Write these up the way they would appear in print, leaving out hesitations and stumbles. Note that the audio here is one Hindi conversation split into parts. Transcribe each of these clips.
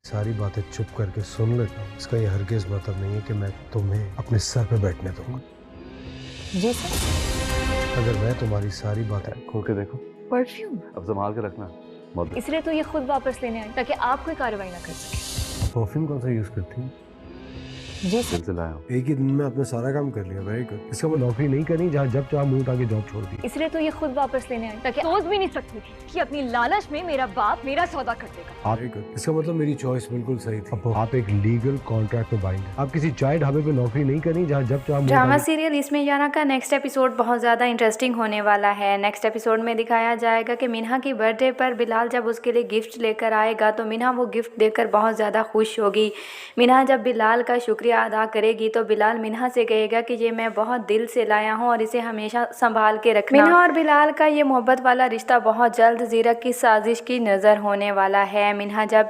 सारी बातें चुप करके सुन लेता हूँ, इसका ये हरगिज मतलब नहीं है कि मैं तुम्हें अपने सर पे बैठने दूंगा। जी सर। अगर मैं तुम्हारी सारी बातें खोल के देखो, परफ्यूम अब संभाल के रखना। बहुत इसलिए तो ये खुद वापस लेने आए ताकि आप कोई कार्रवाई ना कर सके। परफ्यूम कौन सा यूज करती हूँ? जी दिल से लाया हूँ। एक ही दिन में आपने सारा काम कर लिया, वेरी गुड। इसका मैं नौकरी नहीं करी जहाँ जब चाह मुंह उठा के जॉब छोड़ दी। इसलिए तो ये खुद वापस लेने आए ताकि सोच भी नहीं सकती थी कि अपनी लालच में मेरा बाप मेरा सौदा कर देगा। Very good. इसका मतलब मेरी चॉइस बिल्कुल सही थी। अब आप एक लीगल कॉन्ट्रैक्ट में बाइंड हैं। आप किसी चाय ढाबे पे नौकरी नहीं करी जहाँ जब चाह मुंह ड्रामा उठा के- सीरियल इसमें जाना का नेक्स्ट एपिसोड बहुत ज़्यादा इंटरेस्टिंग होने वाला है। नेक्स्ट एपिसोड में दिखाया जाएगा कि मिन्हा की बर्थडे पर बिलाल जब उसके लिए गिफ्ट लेकर आएगा तो मिन्हा वो गिफ्ट देकर बहुत ज़्यादा खुश होगी। मिन्हा जब बिलाल का शुक्रिया अदा करेगी तो बिलाल मिन्हा से कहेगा कि ये मैं बहुत दिल से लाया हूँ और इसे हमेशा संभाल के रखना। मिन्हा और बिलाल का ये मोहब्बत वाला रिश्ता बहुत जल्द जीरक की साजिश की नज़र होने वाला है। मिन्हा जब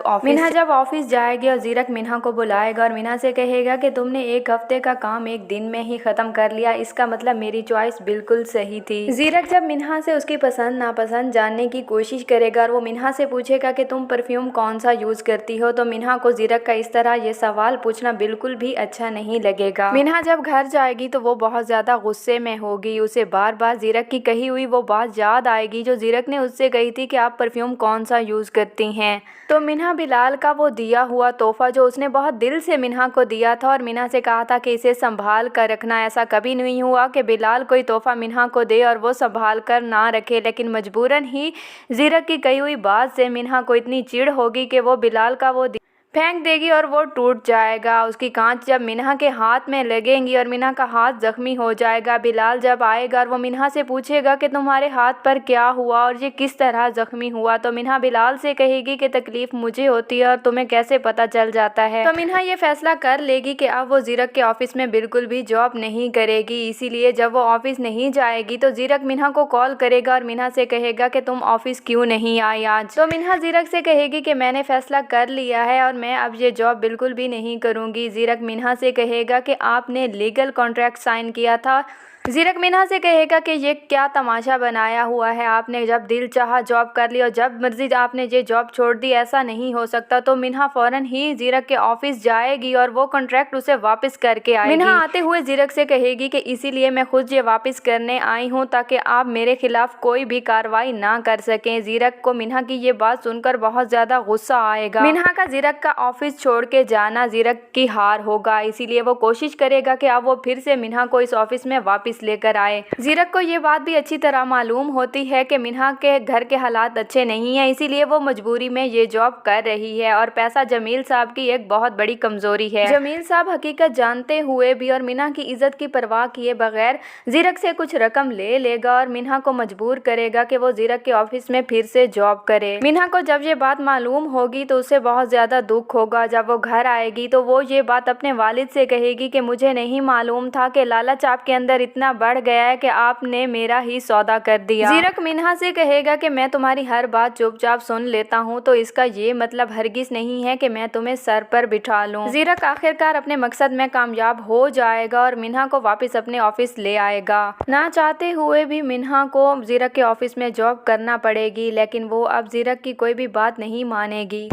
ऑफिस जाएगी और जीरक मिन्हा को बुलाएगा और मिन्हा से कहेगा कि तुमने एक हफ्ते का काम एक दिन में ही ख़त्म कर लिया, इसका मतलब मेरी चॉइस बिल्कुल सही थी। जीरक जब मिन्हा से उसकी पसंद नापसंद जानने की कोशिश करेगा और वो मिन्हा से पूछेगा कि तुम परफ्यूम कौन सा यूज़ करती हो, तो मिन्हा को जीरक का इस तरह ये सवाल पूछना बिल्कुल भी अच्छा नहीं लगेगा। मिन्हा जब घर जाएगी तो वो बहुत ज़्यादा गुस्से में होगी। उसे बार बार जीरक की कही हुई वो बात याद आएगी जो जीरक ने उससे कही थी कि आप परफ्यूम कौन सा यूज़ करती हैं। तो मिन्हा बिलाल का वो दिया हुआ तोहफा जो उसने बहुत दिल से मिन्हा को दिया था और मिन्हा से कहा था कि इसे संभाल कर रखना, ऐसा कभी नहीं हुआ कि बिलाल कोई तोहफा मिन्हा को दे और वो संभाल कर ना रखे, लेकिन मजबूरन ही जीरक की कही हुई बात से मिन्हा को इतनी चिढ़ होगी कि वो बिलाल का वो फेंक देगी और वो टूट जाएगा। उसकी कांच जब मिन्हा के हाथ में लगेंगी और मिन्हा का हाथ जख्मी हो जाएगा। बिलाल जब आएगा और वो मिन्हा से पूछेगा कि तुम्हारे हाथ पर क्या हुआ और ये किस तरह जख्मी हुआ, तो मिन्हा बिलाल से कहेगी कि तकलीफ मुझे होती है और तुम्हें कैसे पता चल जाता है। तो मिन्हा ये फैसला कर लेगी कि अब वो जीरक के ऑफिस में बिल्कुल भी जॉब नहीं करेगी। इसीलिए जब वो ऑफिस नहीं जाएगी तो जीरक मिन्हा को कॉल करेगा और मिन्हा से कहेगा कि तुम ऑफिस क्यों नहीं आई आज। तो मिन्हा जीरक से कहेगी कि मैंने फैसला कर लिया है और मैं अब ये जॉब बिल्कुल भी नहीं करूंगी। जीरक मिन्हा से कहेगा कि आपने लीगल कॉन्ट्रैक्ट साइन किया था। जीरक मिन्हा से कहेगा कि ये क्या तमाशा बनाया हुआ है, आपने जब दिल चाहा जॉब कर ली और जब मर्जी आपने ये जॉब छोड़ दी, ऐसा नहीं हो सकता। तो मिन्हा फ़ौरन ही जीरक के ऑफिस जाएगी और वो कॉन्ट्रैक्ट उसे वापस करके आएगी। मिन्हा आते हुए जीरक से कहेगी कि इसीलिए मैं खुद ये वापस करने आई हूँ ताकि आप मेरे खिलाफ कोई भी कार्रवाई ना कर सकें। जीरक को मिन्हा की ये बात सुनकर बहुत ज़्यादा गुस्सा आएगा। मिन्हा का जीरक का ऑफिस छोड़ के जाना जीरक की हार होगा, इसीलिए वो कोशिश करेगा कि अब वो फिर से मिन्हा को इस ऑफिस में वापस लेकर आए। जीरक को ये बात भी अच्छी तरह मालूम होती है कि मिन्हा के घर के हालात अच्छे नहीं है, इसीलिए वो मजबूरी में ये जॉब कर रही है और पैसा जमील साहब की एक बहुत बड़ी कमजोरी है। जमील साहब हकीकत जानते हुए भी और मिन्हा की इज्जत की परवाह किए बगैर जीरक से कुछ रकम ले लेगा और मिन्हा को मजबूर करेगा कि वो जीरक के ऑफिस में फिर से जॉब करे। मिन्हा को जब ये बात मालूम होगी तो उसे बहुत ज्यादा दुख होगा। जब वो घर आएगी तो वो ये बात अपने वालिद से कहेगी कि मुझे नहीं मालूम था कि लालच आपके अंदर इतना बढ़ गया है कि आपने मेरा ही सौदा कर दिया। जीरक मिन्हा से कहेगा कि मैं तुम्हारी हर बात चुपचाप सुन लेता हूँ, तो इसका ये मतलब हरगिज नहीं है कि मैं तुम्हें सर पर बिठा लूँ। जीरक आखिरकार अपने मकसद में कामयाब हो जाएगा और मिन्हा को वापस अपने ऑफिस ले आएगा। ना चाहते हुए भी मिन्हा को जीरक के ऑफिस में जॉब करना पड़ेगी, लेकिन वो अब जीरक की कोई भी बात नहीं मानेगी।